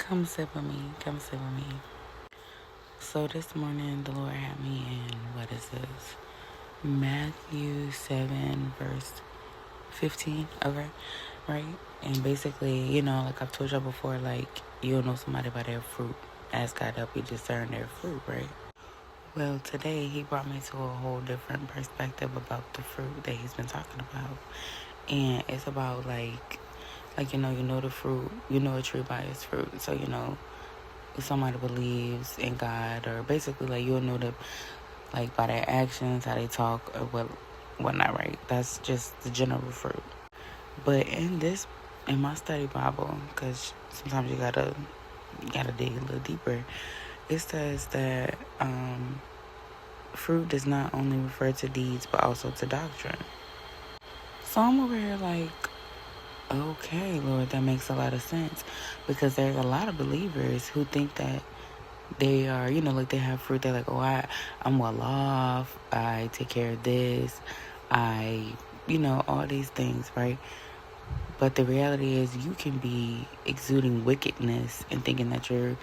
Come sit with me. Come sit with me. So this morning, the Lord had me in, what is this? Matthew 7, verse 15. Okay, right? And basically, like I've told y'all before, like, you'll know somebody by their fruit. Ask God to help you discern their fruit, right? Well, today he brought me to a whole different perspective about the fruit that he's been talking about. And it's about like you know the fruit, you know a tree by its fruit. So, if somebody believes in God, or basically like you'll know like by their actions, how they talk, or whatnot, right? That's just the general fruit. But in my study Bible, because sometimes you gotta dig a little deeper, it says that fruit does not only refer to deeds but also to doctrine. So I'm over here like, okay, Lord, that makes a lot of sense, because there's a lot of believers who think that they are, like they have fruit. They're like, oh, I'm well off. I take care of this. All these things, right? But the reality is you can be exuding wickedness and thinking that you're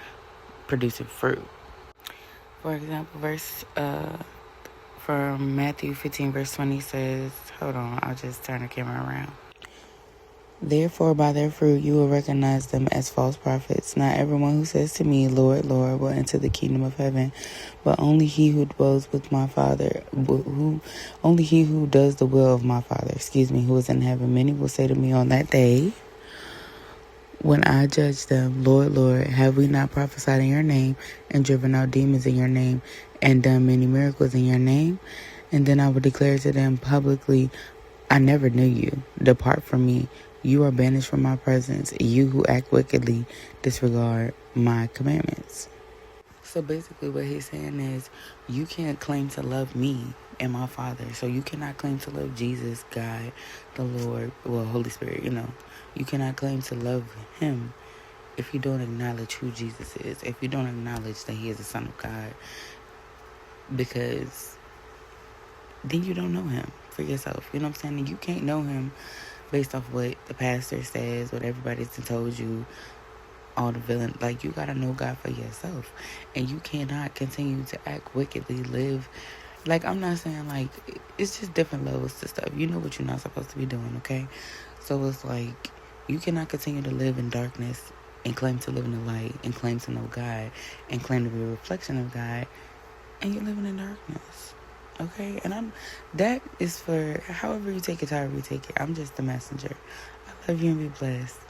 producing fruit. For example, from Matthew 15, verse 20 says, hold on, I'll just turn the camera around. Therefore, by their fruit you will recognize them as false prophets. Not everyone who says to me, Lord, Lord, will enter the kingdom of heaven, but only he who dwells with my Father, only he who does the will of my Father, who is in heaven. Many will say to me on that day, when I judge them, Lord, Lord, have we not prophesied in your name, and driven out demons in your name, and done many miracles in your name? And then I will declare to them publicly, I never knew you. Depart from me. You are banished from my presence. You who act wickedly, disregard my commandments. So basically what he's saying is, you can't claim to love me and my Father. So you cannot claim to love Jesus, God, the Lord, Holy Spirit, You cannot claim to love him if you don't acknowledge who Jesus is. If you don't acknowledge that he is the Son of God. Because then you don't know him for yourself. You know what I'm saying? And you can't know him based off what the pastor says, what everybody's told you, all the villain. Like, you gotta know God for yourself. And you cannot continue to act wickedly, live. Like, I'm not saying, like, it's just different levels to stuff. You know what you're not supposed to be doing, okay? So it's like, you cannot continue to live in darkness and claim to live in the light and claim to know God and claim to be a reflection of God, and you're living in darkness. Okay, and that is for however you take it, however you take it. I'm just the messenger. I love you and be blessed.